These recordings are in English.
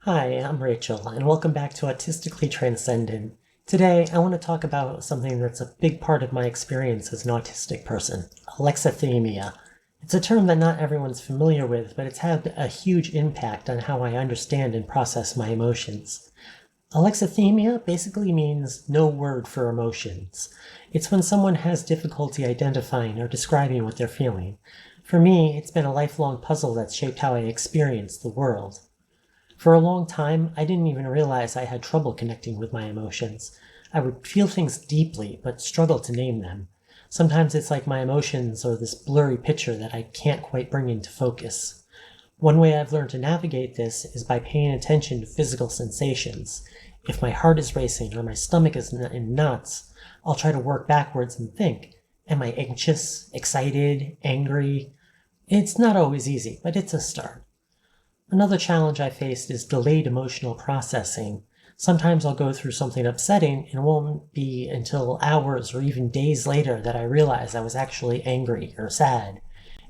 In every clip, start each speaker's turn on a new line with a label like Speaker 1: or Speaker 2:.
Speaker 1: Hi, I'm Rachel, and welcome back to Autistically Transcendent. Today, I want to talk about something that's a big part of my experience as an autistic person, alexithymia. It's a term that not everyone's familiar with, but it's had a huge impact on how I understand and process my emotions. Alexithymia basically means no word for emotions. It's when someone has difficulty identifying or describing what they're feeling. For me, it's been a lifelong puzzle that's shaped how I experience the world. For a long time, I didn't even realize I had trouble connecting with my emotions. I would feel things deeply, but struggle to name them. Sometimes it's like my emotions are this blurry picture that I can't quite bring into focus. One way I've learned to navigate this is by paying attention to physical sensations. If my heart is racing or my stomach is in knots, I'll try to work backwards and think, am I anxious, excited, angry? It's not always easy, but it's a start. Another challenge I faced is delayed emotional processing. Sometimes I'll go through something upsetting and it won't be until hours or even days later that I realize I was actually angry or sad.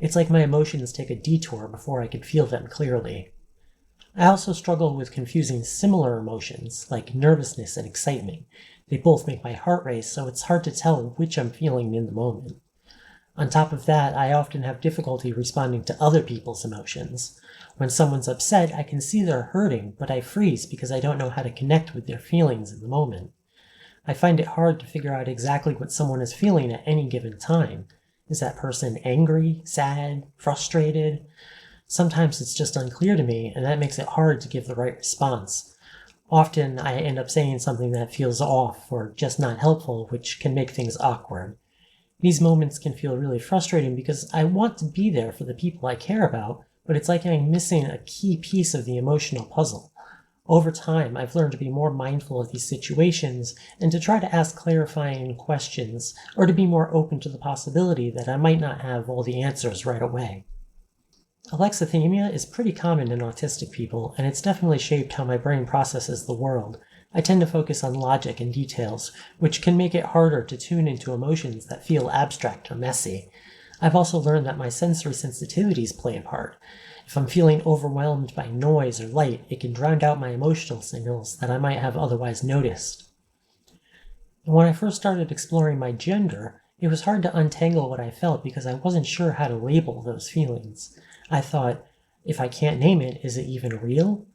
Speaker 1: It's like my emotions take a detour before I could feel them clearly. I also struggle with confusing similar emotions, like nervousness and excitement. They both make my heart race, so it's hard to tell which I'm feeling in the moment. On top of that, I often have difficulty responding to other people's emotions. When someone's upset, I can see they're hurting, but I freeze because I don't know how to connect with their feelings in the moment. I find it hard to figure out exactly what someone is feeling at any given time. Is that person angry, sad, frustrated? Sometimes it's just unclear to me, and that makes it hard to give the right response. Often I end up saying something that feels off or just not helpful, which can make things awkward. These moments can feel really frustrating because I want to be there for the people I care about, but it's like I'm missing a key piece of the emotional puzzle. Over time, I've learned to be more mindful of these situations and to try to ask clarifying questions or to be more open to the possibility that I might not have all the answers right away. Alexithymia is pretty common in autistic people, and it's definitely shaped how my brain processes the world. I tend to focus on logic and details, which can make it harder to tune into emotions that feel abstract or messy. I've also learned that my sensory sensitivities play a part. If I'm feeling overwhelmed by noise or light, it can drown out my emotional signals that I might have otherwise noticed. And when I first started exploring my gender, it was hard to untangle what I felt because I wasn't sure how to label those feelings. I thought, if I can't name it, is it even real?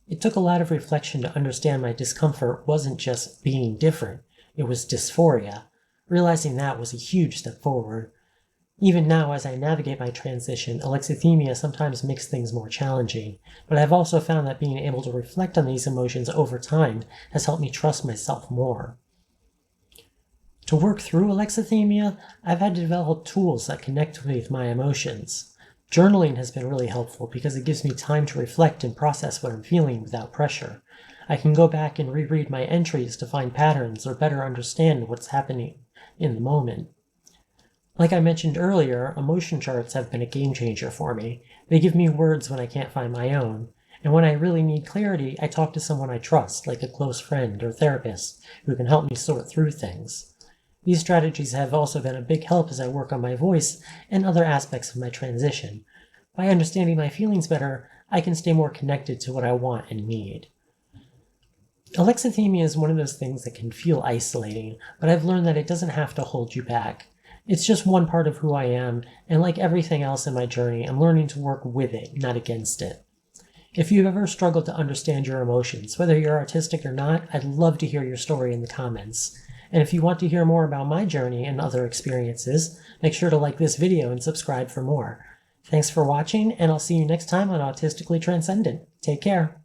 Speaker 1: It took a lot of reflection to understand my discomfort wasn't just being different, it was dysphoria. Realizing that was a huge step forward. Even now, as I navigate my transition, alexithymia sometimes makes things more challenging, but I've also found that being able to reflect on these emotions over time has helped me trust myself more. To work through alexithymia, I've had to develop tools that connect with my emotions. Journaling has been really helpful because it gives me time to reflect and process what I'm feeling without pressure. I can go back and reread my entries to find patterns or better understand what's happening in the moment. Like I mentioned earlier, emotion charts have been a game changer for me. They give me words when I can't find my own. And when I really need clarity, I talk to someone I trust, like a close friend or therapist, who can help me sort through things. These strategies have also been a big help as I work on my voice and other aspects of my transition. By understanding my feelings better, I can stay more connected to what I want and need. Alexithymia is one of those things that can feel isolating, but I've learned that it doesn't have to hold you back. It's just one part of who I am, and like everything else in my journey, I'm learning to work with it, not against it. If you've ever struggled to understand your emotions, whether you're autistic or not, I'd love to hear your story in the comments. And if you want to hear more about my journey and other experiences, make sure to like this video and subscribe for more. Thanks for watching, and I'll see you next time on Autistically Transcendent. Take care.